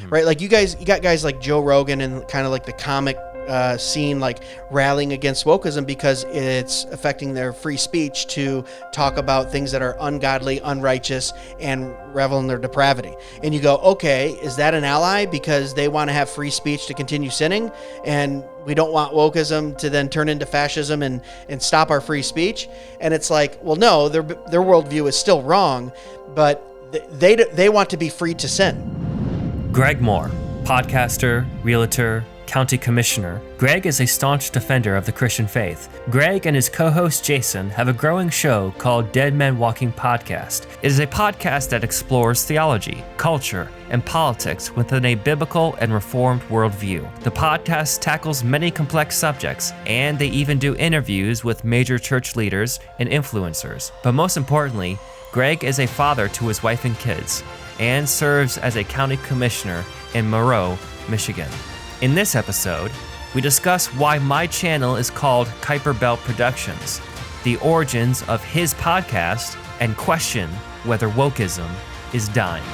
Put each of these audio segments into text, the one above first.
right? Like you got guys like Joe Rogan and kind of like the comic scene, like rallying against wokeism because it's affecting their free speech to talk about things that are ungodly, unrighteous, and revel in their depravity. And you go, okay, is that an ally because they want to have free speech to continue sinning, and we don't want wokeism to then turn into fascism and stop our free speech? And it's like, well, no, their worldview is still wrong, but they want to be free to sin. Greg Moore, podcaster, realtor, county commissioner. Greg is a staunch defender of the Christian faith. Greg and his co-host Jason have a growing show called Dead Men Walking Podcast. It is a podcast that explores theology, culture, and politics within a biblical and reformed worldview. The podcast tackles many complex subjects, and they even do interviews with major church leaders and influencers. But most importantly, Greg is a father to his wife and kids, and serves as a county commissioner in Monroe, Michigan. In this episode, we discuss why my channel is called Kuiper Belt Productions, the origins of his podcast, and question whether wokeism is dying.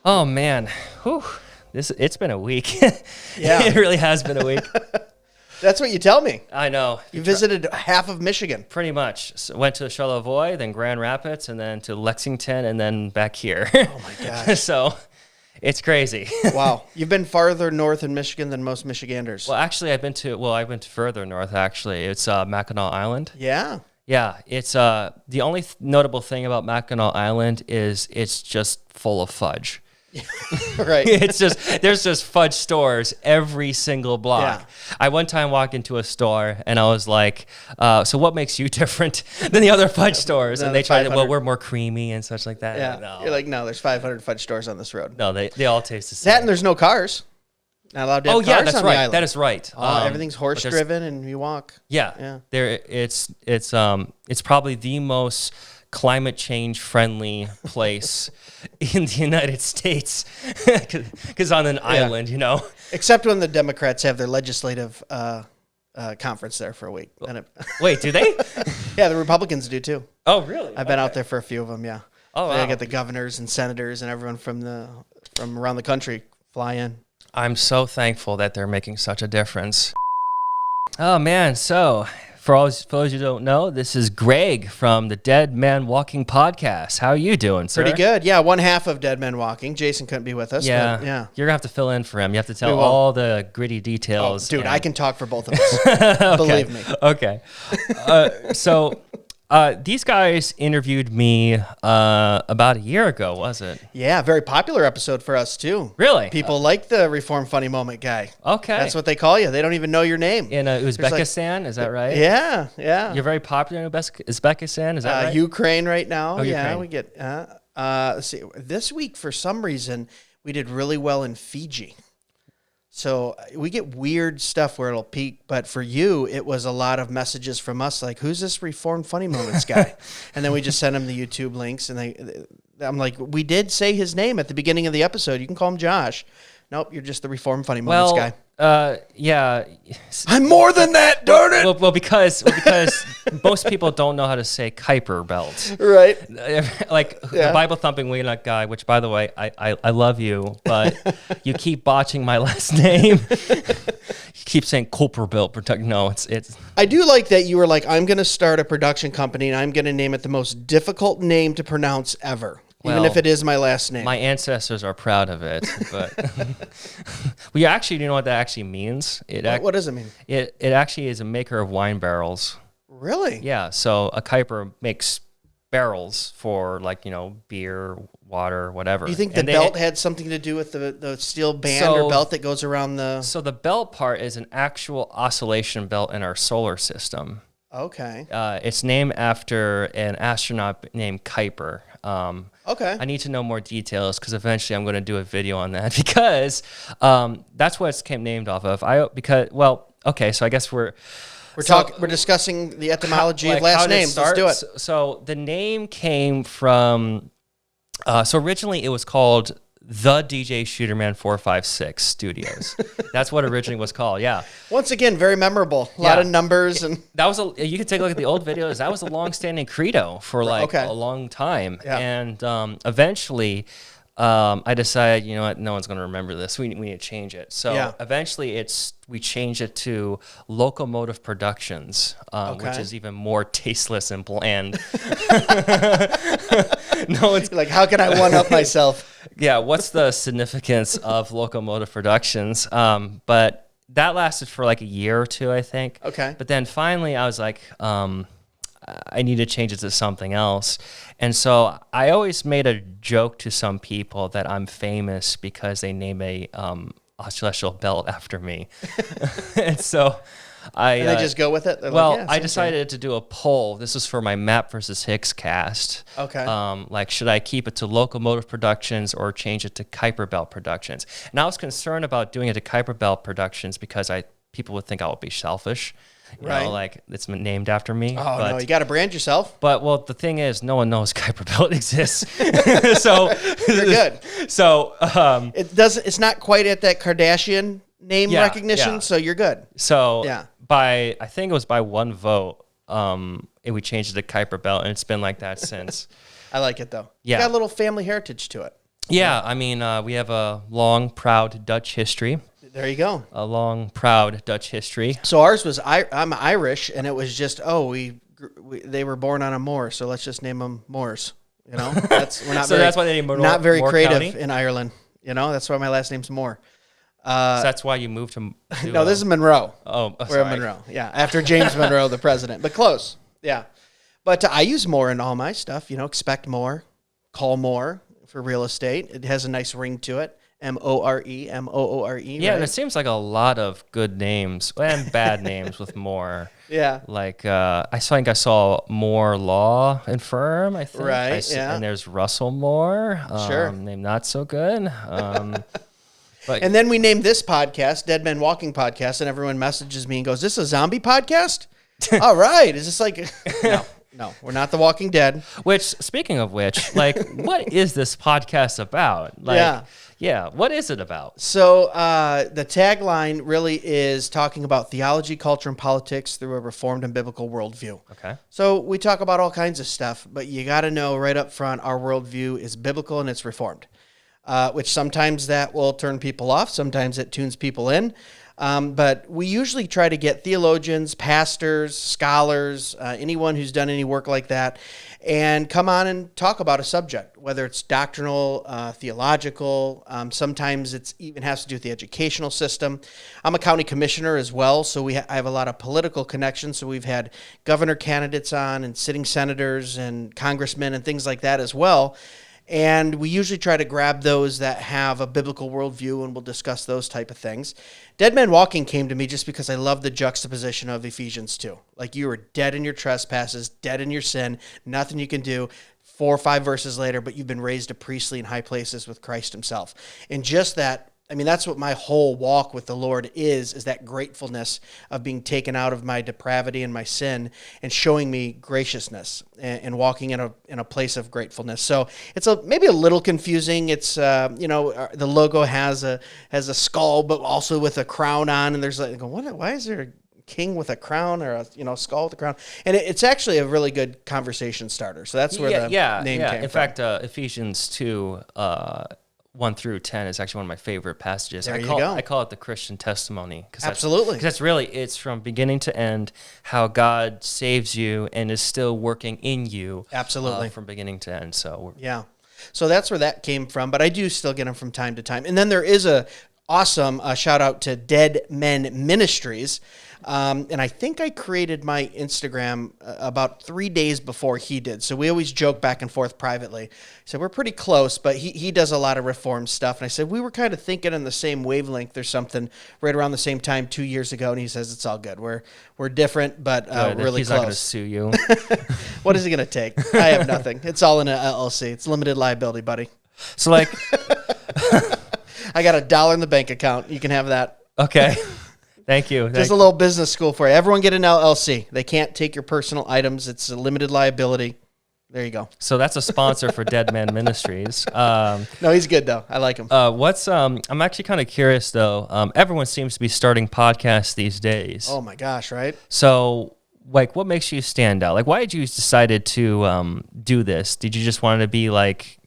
Oh man, whew. It's been a week. Yeah. It really has been a week. That's what you tell me. I know. You visited half of Michigan. Pretty much. So went to Charlevoix, then Grand Rapids, and then to Lexington, and then back here. Oh my gosh. So it's crazy. Wow. You've been farther north in Michigan than most Michiganders. Well, actually, I've been further north, actually. It's Mackinac Island. Yeah. Yeah. It's the only notable thing about Mackinac Island is it's just full of fudge. Right. There's just fudge stores every single block. Yeah. I one time walked into a store and I was like, so what makes you different than the other fudge stores? And they tried to, well, we're more creamy and such like that. Yeah. No. You're like, no, there's 500 fudge stores on this road. No, they all taste the same. That and there's no cars. Not allowed to have cars that's on right. the island. That is right. Everything's horse driven and you walk. Yeah. It's probably the most climate change friendly place in the United States because on an island, you know. Except when the Democrats have their legislative conference there for a week. Wait, do they? Yeah, the Republicans do too. Oh, really? I've been out there for a few of them. Yeah. Oh, wow. They get the governors and senators and everyone from around the country fly in. I'm so thankful that they're making such a difference. Oh man, so for those who don't know, this is Greg from the Dead Man Walking podcast. How are you doing, sir? Pretty good. Yeah, one half of Dead Men Walking. Jason couldn't be with us. Yeah, but yeah. You're gonna have to fill in for him. You have to tell all the gritty details. Oh, dude, I can talk for both of us. Okay. Believe me. Okay. So these guys interviewed me about a year ago, was it? Yeah, very popular episode for us too. Really? People like the Reform Funny Moment guy. Okay. That's what they call you. They don't even know your name. In Uzbekistan, is that right? Yeah, yeah. You're very popular in Uzbekistan, is that right? Ukraine right now. Ukraine. We get. Let's see. This week, for some reason, we did really well in Fiji. So we get weird stuff where it'll peak, but for you, it was a lot of messages from us like, who's this Reformed Funny Moments guy? And then we just sent him the YouTube links, and I'm like, we did say his name at the beginning of the episode. You can call him Josh. Nope, you're just the Reformed Funny Moments guy. Yeah. I'm more than that, darn it! Well, because most people don't know how to say Kuiper Belt. Right. Like the Bible thumping Wiener guy, which by the way, I love you, but you keep botching my last name. You keep saying Kuiper Belt. No, it's. I do like that you were like, I'm going to start a production company and I'm going to name it the most difficult name to pronounce ever. Even if it is my last name. My ancestors are proud of it, but we actually, you know what that actually means? What does it mean? It actually is a maker of wine barrels. Really? Yeah. So a Kuiper makes barrels for beer, water, whatever. Do you think the belt had something to do with the steel band or belt that goes around the... So the belt part is an actual oscillation belt in our solar system. Okay. It's named after an astronaut named Kuiper. Okay. I need to know more details because eventually I'm going to do a video on that because that's what it came named off of. So I guess we're discussing the etymology of last names. Let's do it. So the name came from. So originally it was called the DJ Shooterman 456 Studios. That's what originally was called. Yeah. Once again, very memorable. A lot of numbers and that was you can take a look at the old videos. That was a long-standing credo for like a long time, and eventually. I decided, you know what, no one's going to remember this. We need to change it. So eventually we changed it to Locomotive Productions, which is even more tasteless and bland. No, it's like, how can I one-up myself? Yeah, what's the significance of Locomotive Productions? But that lasted for like a year or two, I think. Okay. But then finally I was like, I need to change it to something else. And so I always made a joke to some people that I'm famous because they name a celestial belt after me. And so and they just go with it? I decided to do a poll. This was for my Map versus Hicks cast. Okay. Like, should I keep it to Locomotive Productions or change it to Kuiper Belt Productions? And I was concerned about doing it to Kuiper Belt Productions because people would think I would be selfish. You know, like it's named after me. Oh, no, you got to brand yourself. But, well, the thing is, no one knows Kuiper Belt exists. So you're good. So it's not quite at that Kardashian name recognition, so you're good. So I think it was by one vote, we changed it to Kuiper Belt, and it's been like that since. I like it, though. Yeah. It's got a little family heritage to it. Yeah, I mean, we have a long, proud Dutch history. There you go. A long, proud Dutch history. So ours was, I'm Irish, and it was just, they were born on a moor, so let's just name them Moors. You know, we're not that's why they named not very Moore creative County? in Ireland. You know, that's why my last name's Moore. So that's why you moved to no, this is Monroe. We're in Monroe. Yeah, after James Monroe, the president, but close. Yeah, but I use more in all my stuff. You know, expect more, call more for real estate. It has a nice ring to it. More, Moore. Yeah, right? and it seems like a lot of good names and bad names with more. Yeah. Like, I saw Moore Law and Firm, I think. Right, And there's Russell Moore. Sure. Name not so good. But and then we named this podcast Dead Men Walking Podcast, and everyone messages me and goes, "This is a zombie podcast?" All right. Is this like... No, we're not The Walking Dead. Which, speaking of which, like, what is this podcast about? Like, yeah, what is it about? So the tagline really is talking about theology, culture, and politics through a reformed and biblical worldview. Okay. So we talk about all kinds of stuff, but you got to know right up front our worldview is biblical and it's reformed, which sometimes that will turn people off. Sometimes it tunes people in. But we usually try to get theologians, pastors, scholars, anyone who's done any work like that, and come on and talk about a subject, whether it's doctrinal, theological. Sometimes it even has to do with the educational system. I'm a county commissioner as well, so I have a lot of political connections. So we've had governor candidates on and sitting senators and congressmen and things like that as well. And we usually try to grab those that have a biblical worldview, and we'll discuss those type of things. Dead Men Walking came to me just because I love the juxtaposition of Ephesians 2. Like, you were dead in your trespasses, dead in your sin, nothing you can do. 4 or 5 verses later, but you've been raised to priestly in high places with Christ himself. And just that, I mean, that's what my whole walk with the Lord is that gratefulness of being taken out of my depravity and my sin and showing me graciousness and walking in a place of gratefulness. So it's maybe a little confusing. It's, the logo has a skull, but also with a crown on. And there's like, why is there a king with a crown or a skull with a crown? And it's actually a really good conversation starter. So that's where the name came from. In fact, Ephesians 2, 1 through 10 is actually one of my favorite passages. There you go. go. I call it the Christian testimony. Absolutely. Because it's from beginning to end how God saves you and is still working in you. Absolutely. From beginning to end. So So that's where that came from, but I do still get them from time to time. And then there is a awesome shout out to Dead Men Ministries. And I think I created my Instagram about 3 days before he did. So we always joke back and forth privately. So we're pretty close, but he does a lot of reform stuff. And I said, we were kind of thinking in the same wavelength or something right around the same time 2 years ago. And he says, it's all good. We're different, but really he's close. Not going to sue you. What is he going to take? I have nothing. It's all in an LLC. It's limited liability, buddy. So like, I got $1 in the bank account. You can have that. Okay. Thank you. Just a little business school for you. Everyone get an LLC. They can't take your personal items. It's a limited liability. There you go. So that's a sponsor for Dead Man Ministries. No, he's good though. I like him. I'm actually kind of curious though. Everyone seems to be starting podcasts these days. Oh my gosh, right? So, like, what makes you stand out? Like, why did you decided to do this? Did you just want to be like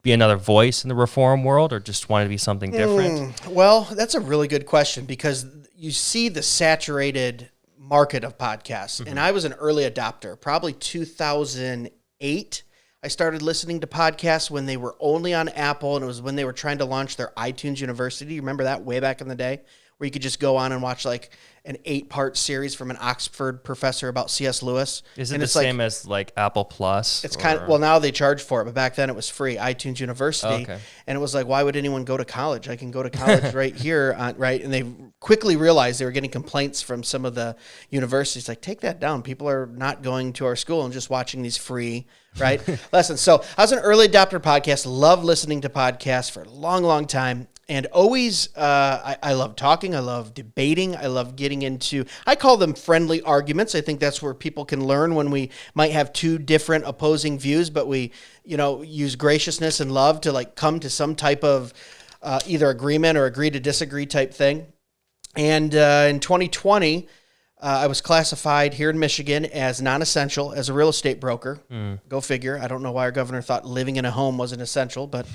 be another voice in the reform world, or just want to be something different? Well, that's a really good question because you see the saturated market of podcasts, and I was an early adopter. Probably 2008, I started listening to podcasts when they were only on Apple, and it was when they were trying to launch their iTunes University. You remember that way back in the day, where you could just go on and watch like an 8-part series from an Oxford professor about C.S. Lewis. Is it the same as like Apple Plus? It's kind of, well, now they charge for it, but back then it was free, iTunes University. Okay. And it was like, why would anyone go to college? I can go to college right here, right? And they quickly realized they were getting complaints from some of the universities, like, take that down. People are not going to our school and just watching these free, right, lessons. So I was an early adopter podcast, loved listening to podcasts for a long, long time. And always, I love talking. I love debating. I love getting into, I call them friendly arguments. I think that's where people can learn when we might have two different opposing views, but we, use graciousness and love to like come to some type of either agreement or agree to disagree type thing. And in 2020, I was classified here in Michigan as non-essential as a real estate broker. Go figure. I don't know why our governor thought living in a home wasn't essential, but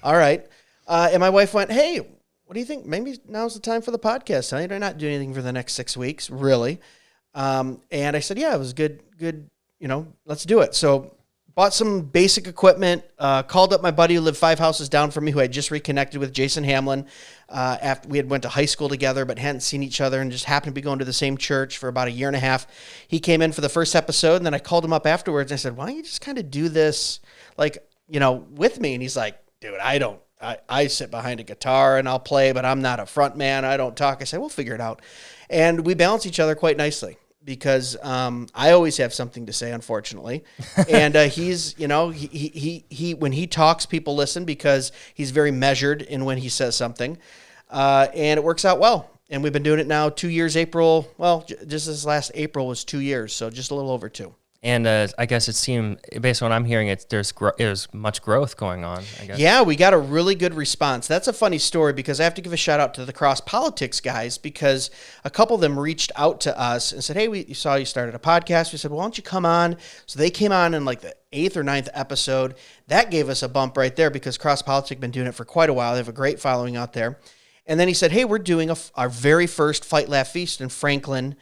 all right. And my wife went, hey, what do you think? Maybe now's the time for the podcast. I'm not doing anything for the next 6 weeks, really. And I said, yeah, it was good, let's do it. So bought some basic equipment, called up my buddy who lived 5 houses down from me, who I just reconnected with, Jason Hamlin. After we had went to high school together, but hadn't seen each other and just happened to be going to the same church for about a year and a half. He came in for the first episode, and then I called him up afterwards and I said, why don't you just kind of do this with me? And he's like, dude, I sit behind a guitar and I'll play, but I'm not a front man. I don't talk. I said, we'll figure it out. And we balance each other quite nicely because I always have something to say, unfortunately. And he's, he when he talks, people listen because he's very measured in when he says something. And it works out well. And we've been doing it now 2 years, April. Well, just this last April was 2 years. So just a little over 2. And I guess it seemed, based on what I'm hearing, there's much growth going on, I guess. Yeah, we got a really good response. That's a funny story because I have to give a shout out to the Cross Politics guys because a couple of them reached out to us and said, hey, we saw you started a podcast. We said, well, why don't you come on? So they came on in like the 8th or 9th episode. That gave us a bump right there because Cross Politics been doing it for quite a while. They have a great following out there. And then he said, hey, we're doing our very first Fight, Laugh, Feast in Franklin,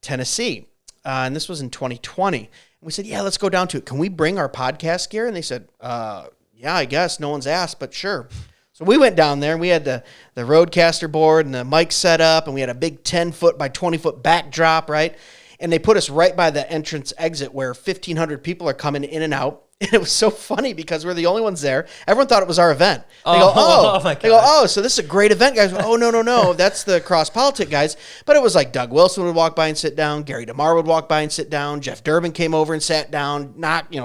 Tennessee. And this was in 2020. And we said, yeah, let's go down to it. Can we bring our podcast gear? And they said, yeah, I guess. No one's asked, but sure. So we went down there, and we had the Roadcaster board and the mic set up, and we had a big 10-foot by 20-foot backdrop, right? And they put us right by the entrance exit where 1,500 people are coming in and out. And it was so funny because we're the only ones there. Everyone thought it was our event. They go, oh, my God. They go, oh, so this is a great event, guys. Oh, no, that's the Cross Politic guys. But it was like Doug Wilson would walk by and sit down. Gary DeMar would walk by and sit down. Jeff Durbin came over and sat down.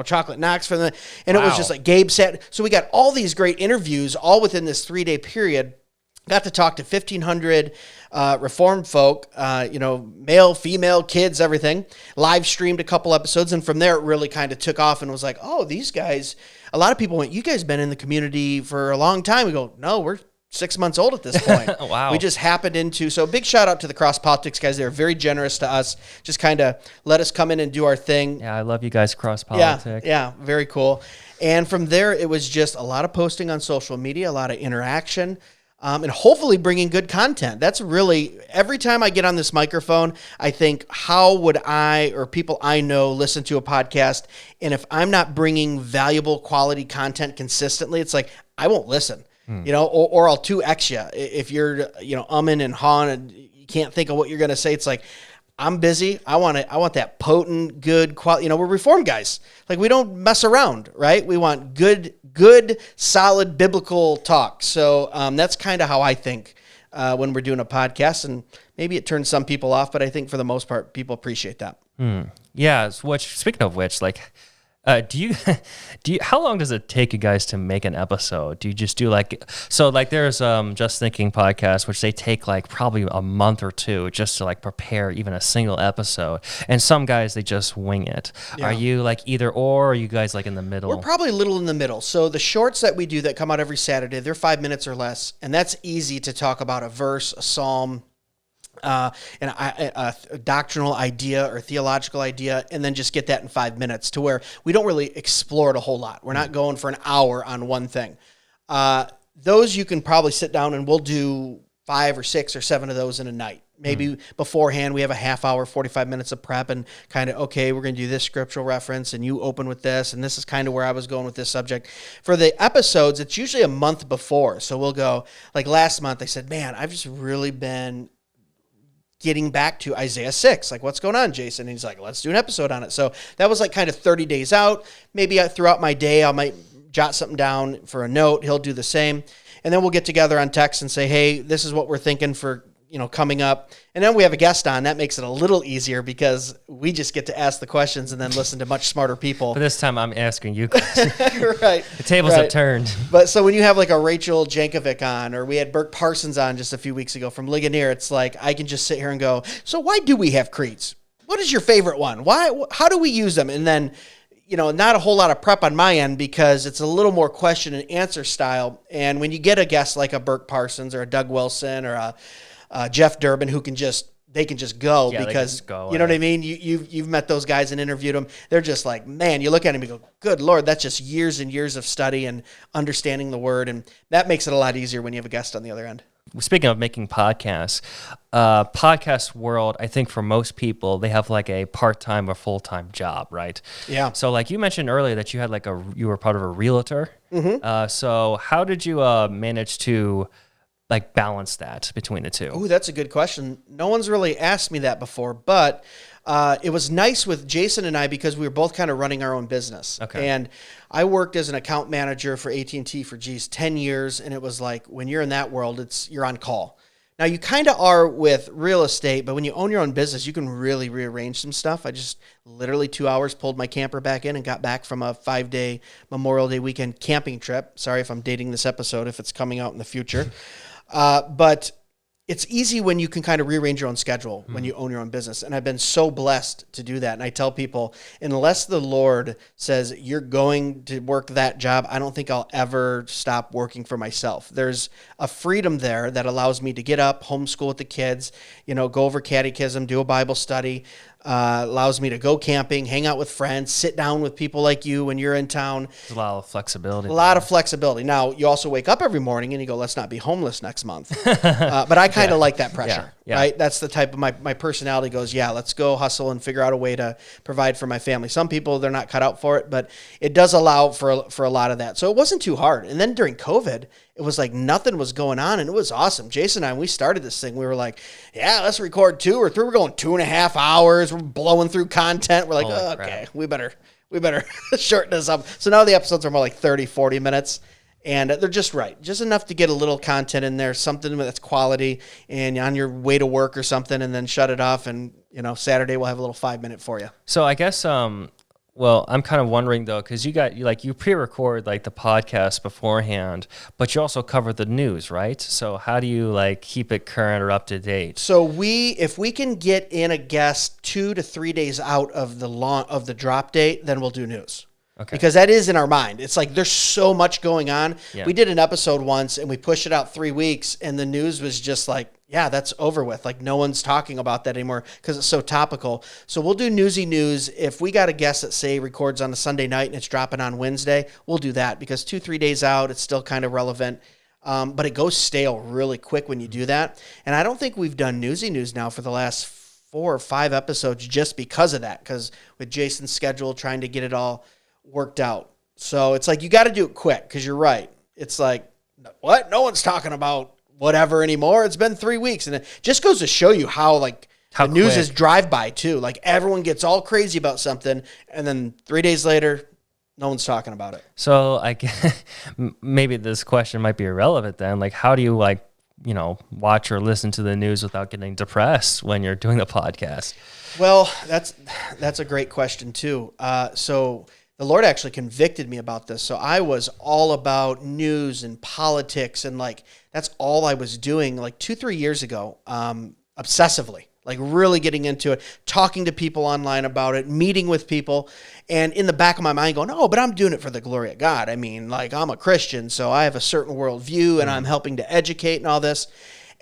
Chocolate Knox from the, and It was just like Gabe sat. So we got all these great interviews all within this 3-day period. Got to talk to 1,500 Reformed folk, male, female, kids, everything. Live streamed a couple episodes, and from there it really kind of took off and was like, oh, these guys, a lot of people went, you guys been in the community for a long time. We go, no, we're 6 months old at this point. Wow. We just happened into, so big shout out to the Cross Politics guys. They were very generous to us, just kind of let us come in and do our thing. Yeah, I love you guys, Cross Politics. Yeah, very cool. And from there, it was just a lot of posting on social media, a lot of interaction. And hopefully bringing good content. That's really, every time I get on this microphone, I think, how would I or people I know listen to a podcast? And if I'm not bringing valuable quality content consistently, it's like, I won't listen, or I'll 2X you. If you're, umming and hawing and you can't think of what you're going to say, it's like, I'm busy. I want that potent, good quality. We're Reformed guys. Like, we don't mess around, right? We want good, solid biblical talk. So that's kind of how I think when we're doing a podcast. And maybe it turns some people off, but I think for the most part, people appreciate that. Yeah. Speaking of which, like, Do you, how long does it take you guys to make an episode? Do you just do there's Just Thinking podcast, which they take like probably a month or two just to like prepare even a single episode. And some guys, they just wing it. Yeah. Are you like either or are you guys like in the middle? We're probably a little in the middle. So the shorts that we do that come out every Saturday, they're 5 minutes or less. And that's easy to talk about a verse, a psalm, a doctrinal idea or theological idea, and then just get that in 5 minutes to where we don't really explore it a whole lot. We're not going for an hour on one thing. Those you can probably sit down and we'll do 5 or 6 or 7 of those in a night. Maybe beforehand we have a half hour, 45 minutes of prep and kind of, okay, we're going to do this scriptural reference and you open with this. And this is kind of where I was going with this subject. For the episodes, it's usually a month before. So we'll go, like last month, I said, man, I've just really been getting back to Isaiah 6. Like, what's going on, Jason? And he's like, let's do an episode on it. So that was like kind of 30 days out. Maybe throughout my day, I might jot something down for a note. He'll do the same. And then we'll get together on text and say, hey, this is what we're thinking for, coming up. And then we have a guest on. That makes it a little easier because we just get to ask the questions and then listen to much smarter people. But this time I'm asking you questions. Right. The tables have turned. But so when you have like a Rachel Jankovic on, or we had Burke Parsons on just a few weeks ago from Ligonier, it's like I can just sit here and go, so why do we have creeds? What is your favorite one? How do we use them? And then, not a whole lot of prep on my end because it's a little more question and answer style. And when you get a guest like a Burke Parsons or a Doug Wilson or a Jeff Durbin, who can just go because you know what I mean? You've met those guys and interviewed them. They're just like, man, you look at them and you go, good Lord, that's just years and years of study and understanding the word. And that makes it a lot easier when you have a guest on the other end. Speaking of making podcasts, podcast world, I think for most people, they have like a part-time or full-time job, right? Yeah. So like you mentioned earlier that you had you were part of a realtor. Mm-hmm. So how did you manage to like balance that between the two? Oh, that's a good question. No one's really asked me that before, but it was nice with Jason and I because we were both kind of running our own business. Okay. And I worked as an account manager for AT&T for 10 years. And it was like, when you're in that world, you're on call. Now you kind of are with real estate, but when you own your own business, you can really rearrange some stuff. I just literally 2 hours pulled my camper back in and got back from a 5-day Memorial Day weekend camping trip. Sorry if I'm dating this episode, if it's coming out in the future. But it's easy when you can kind of rearrange your own schedule when you own your own business. And I've been so blessed to do that. And I tell people, unless the Lord says you're going to work that job, I don't think I'll ever stop working for myself. There's a freedom there that allows me to get up, homeschool with the kids, go over catechism, do a Bible study, allows me to go camping, hang out with friends, sit down with people like you when you're in town. There's a lot of flexibility. Now, you also wake up every morning and you go, let's not be homeless next month. But I kind of like that pressure, right? That's the type of my personality goes, let's go hustle and figure out a way to provide for my family. Some people, they're not cut out for it, but it does allow for a lot of that. So it wasn't too hard. And then during COVID, it was like nothing was going on, and it was awesome. Jason and I, when we started this thing, we were like, let's record 2 or 3. We're going 2.5 hours. We're blowing through content. We're like, okay, we better shorten this up. So now the episodes are more like 30, 40 minutes, and they're just right. Just enough to get a little content in there, something that's quality, and on your way to work or something, and then shut it off, and, Saturday we'll have a little 5-minute for you. So I guess, well, I'm kind of wondering though, because you pre-record like the podcast beforehand, but you also cover the news, right? So how do you like keep it current or up to date? So if we can get in a guest 2 to 3 days out of the drop date, then we'll do news. Okay. Because that is in our mind. It's like there's so much going on. Yeah. We did an episode once and we pushed it out 3 weeks, and the news was just like, that's over with. Like no one's talking about that anymore because it's so topical. So we'll do newsy news. If we got a guest that say records on a Sunday night and it's dropping on Wednesday, we'll do that because 2-3 days out, it's still kind of relevant. But it goes stale really quick when you do that. And I don't think we've done newsy news now for the last 4 or 5 episodes just because of that. Because with Jason's schedule, trying to get it all worked out. So it's like you got to do it quick because you're right. It's like, what? No one's talking about whatever anymore. It's been 3 weeks. And it just goes to show you how the news is drive-by too. Like everyone gets all crazy about something, and then 3 days later, no one's talking about it. So maybe this question might be irrelevant then. Like how do you watch or listen to the news without getting depressed when you're doing the podcast? Well, that's a great question too. So the Lord actually convicted me about this. So I was all about news and politics, and like that's all I was doing like 2-3 years ago, obsessively, like really getting into it, talking to people online about it, meeting with people, and in the back of my mind going, oh, but I'm doing it for the glory of God. I mean, like I'm a Christian, so I have a certain worldview, and I'm helping to educate and all this.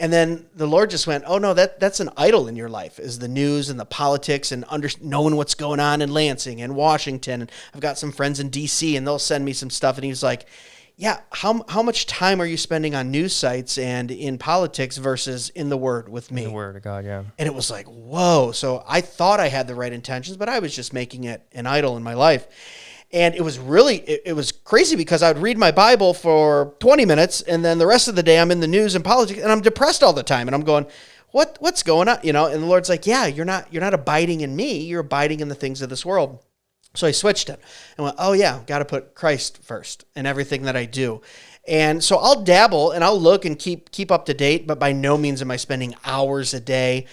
And then the Lord just went, oh, no, that's an idol in your life, is the news and the politics and knowing what's going on in Lansing and Washington. And I've got some friends in D.C., and they'll send me some stuff. And he's like, yeah, how much time are you spending on news sites and in politics versus in the Word with me? The Word of God, yeah. And it was like, whoa. So I thought I had the right intentions, but I was just making it an idol in my life. And it was really, it was crazy because I would read my Bible for 20 minutes, and then the rest of the day I'm in the news and politics, and I'm depressed all the time. And I'm going, what's going on? You know, and the Lord's like, yeah, you're not abiding in me. You're abiding in the things of this world. So I switched it and went, oh yeah, got to put Christ first in everything that I do. And so I'll dabble and I'll look and keep up to date, but by no means am I spending hours a day.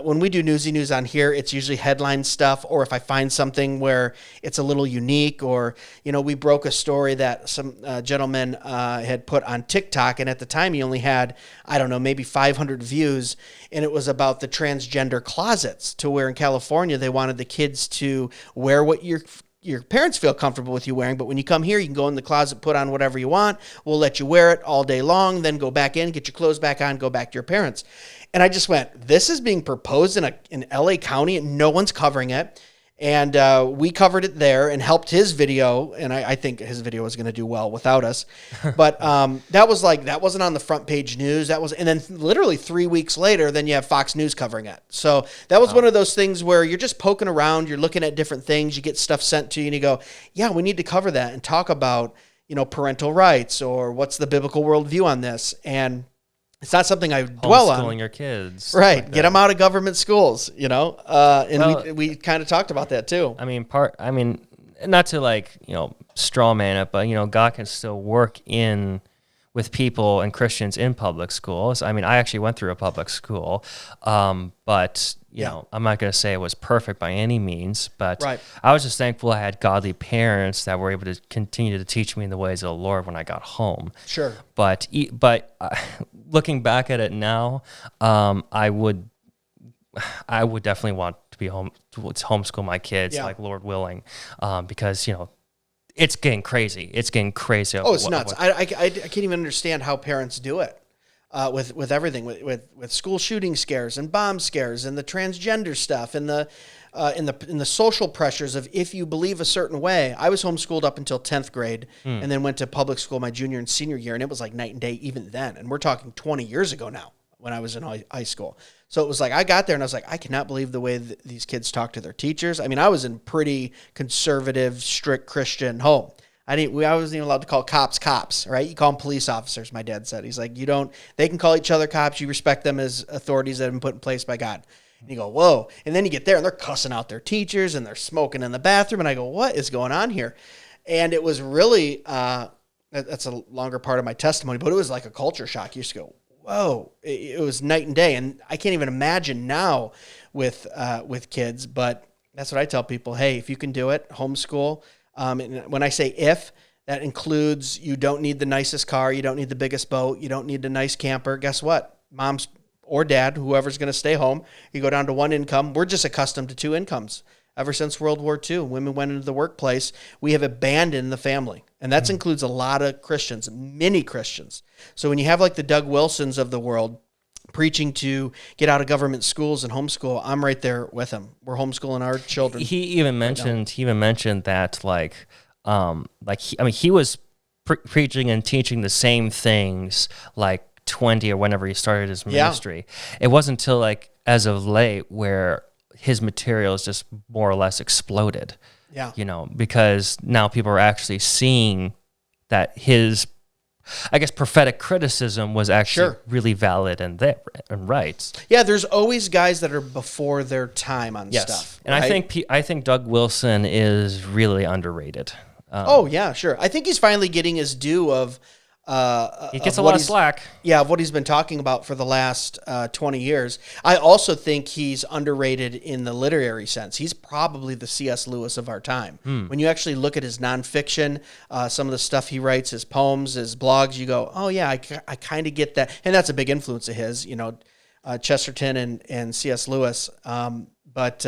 When we do Newsy News on here, it's usually headline stuff, or if I find something where it's a little unique, or, you know, we broke a story that some gentleman had put on TikTok, and at the time he only had, I don't know, maybe 500 views, and it was about the transgender closets, to where in California they wanted the kids to wear what your parents feel comfortable with you wearing, but when you come here, you can go in the closet, put on whatever you want. We'll let you wear it all day long, then go back in, get your clothes back on, go back to your parents. And I just went, this is being proposed in LA County, and no one's covering it. And we covered it there and helped his video, and I think his video was going to do well without us. But that wasn't on the front page news. And then literally 3 weeks later, then you have Fox News covering it. So that was one of those things where you're just poking around, you're looking at different things, you get stuff sent to you, and you go, yeah, we need to cover that and talk about, you know, parental rights, or what's the biblical worldview on this. And it's not something I dwell on. Homeschooling your kids. Right. Like get them out of government schools, you know? And we kind of talked about that too. I mean, not to like, you know, straw man it, but, you know, God can still work with people and Christians in public schools. I mean, I actually went through a public school, but, you know, I'm not going to say it was perfect by any means, but I was just thankful I had godly parents that were able to continue to teach me in the ways of the Lord when I got home. Sure. But looking back at it now, I would definitely want to be home to homeschool my kids, like Lord willing, because, you know, it's getting crazy. It's getting crazy. Oh, it's nuts. I can't even understand how parents do it with everything, with school shooting scares and bomb scares and the transgender stuff and the social pressures of if you believe a certain way. I was homeschooled up until 10th grade and then went to public school my junior and senior year, and it was like night and day even then. And we're talking 20 years ago now when I was in high school. So it was like I got there and I was like, I cannot believe the way these kids talk to their teachers. I mean, I was in pretty conservative, strict Christian home. I wasn't even allowed to call cops, right? You call them police officers, my dad said. He's like, they can call each other cops. You respect them as authorities that have been put in place by God. And you go, whoa. And then you get there and they're cussing out their teachers and they're smoking in the bathroom. And I go, what is going on here? And it was really, that's a longer part of my testimony, but it was like a culture shock. You just go, whoa, it was night and day. And I can't even imagine now with kids, but that's what I tell people. Hey, if you can do it, homeschool. And when I say if, that includes you don't need the nicest car, you don't need the biggest boat, you don't need the nice camper. Guess what? Mom's or dad, whoever's going to stay home, you go down to one income. We're just accustomed to two incomes. Ever since World War II, women went into the workplace, we have abandoned the family. And that includes a lot of Christians, many Christians. So when you have like the Doug Wilsons of the world preaching to get out of government schools and homeschool, I'm right there with him. We're homeschooling our children. He even mentioned that he was preaching and teaching the same things like 20 or whenever he started his ministry. It wasn't until like as of late where his materials just more or less exploded. Yeah. You know, because now people are actually seeing that his, I guess, prophetic criticism was actually really valid and right. Yeah, there's always guys that are before their time on stuff. And right? I think Doug Wilson is really underrated. Oh yeah, sure. I think he's finally getting his due of He gets a lot of slack. Yeah, of what he's been talking about for the last 20 years. I also think he's underrated in the literary sense. He's probably the C.S. Lewis of our time. When you actually look at his nonfiction, some of the stuff he writes, his poems, his blogs, you go, oh yeah, I kind of get that. And that's a big influence of his, Chesterton and C.S. Lewis. But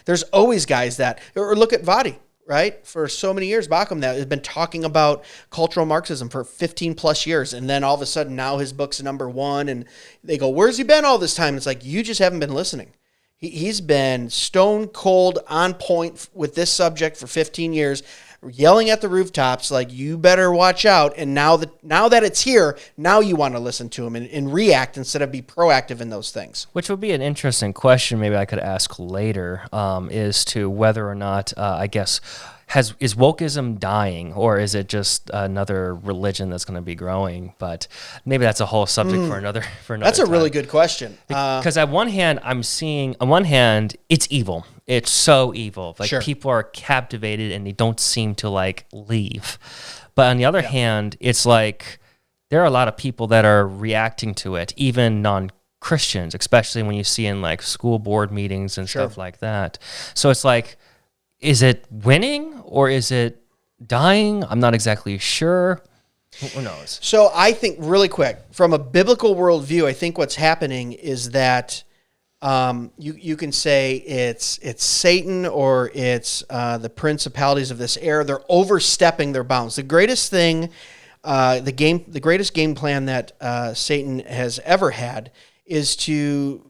there's always guys that, or look at Vadi. Right? For so many years, Bauckham that has been talking about cultural Marxism for 15 plus years. And then all of a sudden now his book's #1 and they go, where's he been all this time? It's like, you just haven't been listening. He's been stone cold on point with this subject for 15 years, yelling at the rooftops, like, you better watch out. And now that it's here, now you want to listen to him and react instead of be proactive in those things. Which would be an interesting question maybe I could ask later, is to whether or not, is wokeism dying, or is it just another religion that's going to be growing? But maybe that's a whole subject for another That's a time. really good question. Because on one hand, it's evil. It's so evil. Like, Sure. people are captivated and they don't seem to leave. But on the other hand, it's like there are a lot of people that are reacting to it, even non-Christians, especially when you see in school board meetings and stuff like that. So it's like, is it winning or is it dying? I'm not exactly sure. Who knows? So I think, really quick, from a biblical worldview, I think what's happening is that you can say it's Satan or it's the principalities of this era. They're overstepping their bounds. The greatest thing, the greatest game plan that Satan has ever had is to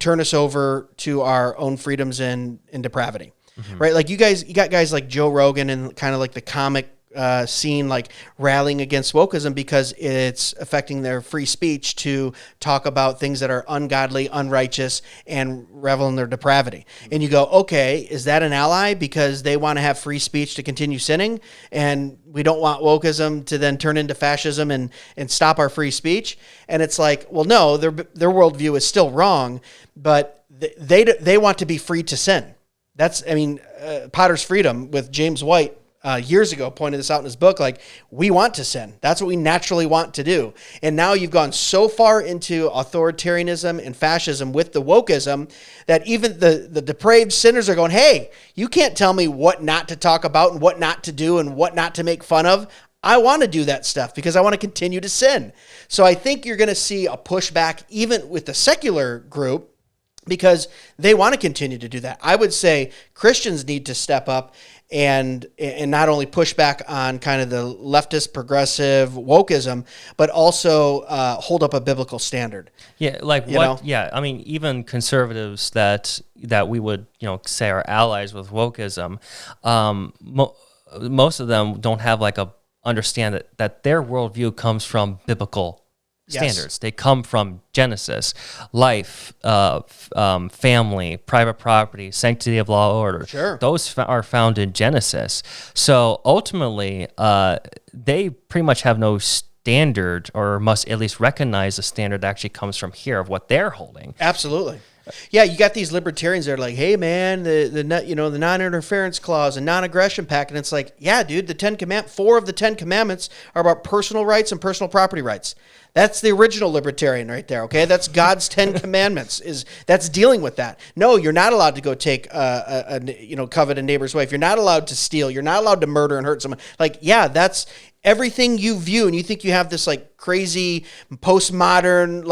turn us over to our own freedoms and depravity. Right? Like, you got guys like Joe Rogan and kind of the comic scene, rallying against wokeism because it's affecting their free speech to talk about things that are ungodly, unrighteous, and revel in their depravity. And you go, okay, is that an ally because they want to have free speech to continue sinning, and we don't want wokeism to then turn into fascism and stop our free speech? And it's like, well, no, their worldview is still wrong, but they want to be free to sin. Potter's Freedom with James White years ago pointed this out in his book, we want to sin. That's what we naturally want to do. And now you've gone so far into authoritarianism and fascism with the wokeism that even the depraved sinners are going, hey, you can't tell me what not to talk about and what not to do and what not to make fun of. I want to do that stuff because I want to continue to sin. So I think you're going to see a pushback even with the secular group, because they want to continue to do that. I would say Christians need to step up and not only push back on kind of the leftist, progressive wokeism, but also hold up a biblical standard. Yeah, what? Yeah, I mean, even conservatives that we would say are allies with wokeism, most of them don't have understand that their worldview comes from biblical standards. Yes. They come from Genesis, life, family, private property, sanctity of law, order. Sure. Those are found in Genesis. So ultimately, they pretty much have no standard, or must at least recognize the standard that actually comes from here of what they're holding. Absolutely. Yeah, you got these libertarians that are like, hey man, the non-interference clause and non-aggression pact, and it's like, yeah, dude, 4 of the 10 commandments are about personal rights and personal property rights. That's the original libertarian right there, okay? That's God's 10 commandments. That's dealing with that. No, you're not allowed to go take covet a neighbor's wife. You're not allowed to steal. You're not allowed to murder and hurt someone. That's everything you view, and you think you have this crazy postmodern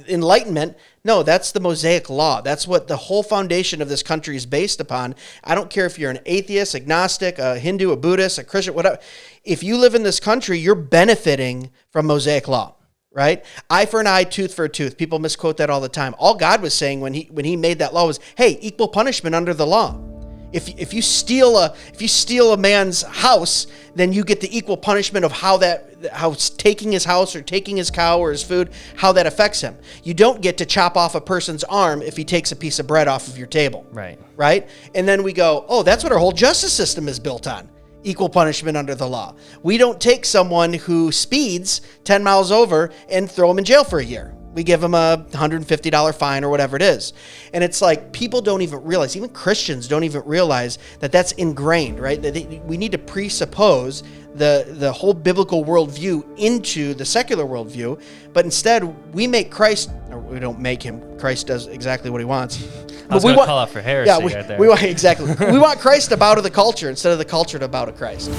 enlightenment. No, that's the Mosaic Law. That's what the whole foundation of this country is based upon. I don't care if you're an atheist, agnostic, a Hindu, a Buddhist, a Christian, whatever. If you live in this country, you're benefiting from Mosaic Law, right? Eye for an eye, tooth for a tooth. People misquote that all the time. All God was saying when he made that law was, hey, equal punishment under the law. If you steal a man's house, then you get the equal punishment of how taking his house or taking his cow or his food, how that affects him. You don't get to chop off a person's arm if he takes a piece of bread off of your table. Right? And then we go, oh, that's what our whole justice system is built on. Equal punishment under the law. We don't take someone who speeds 10 miles over and throw him in jail for a year. we give them a $150 fine or whatever it is. And it's like people don't even realize, even Christians don't even realize that that's ingrained, right? We need to presuppose the whole biblical worldview into the secular worldview, but instead we make Christ, or we don't make him, Christ does exactly what he wants. I was going to call out for heresy right there. We want, exactly. We want Christ to bow to the culture instead of the culture to bow to Christ.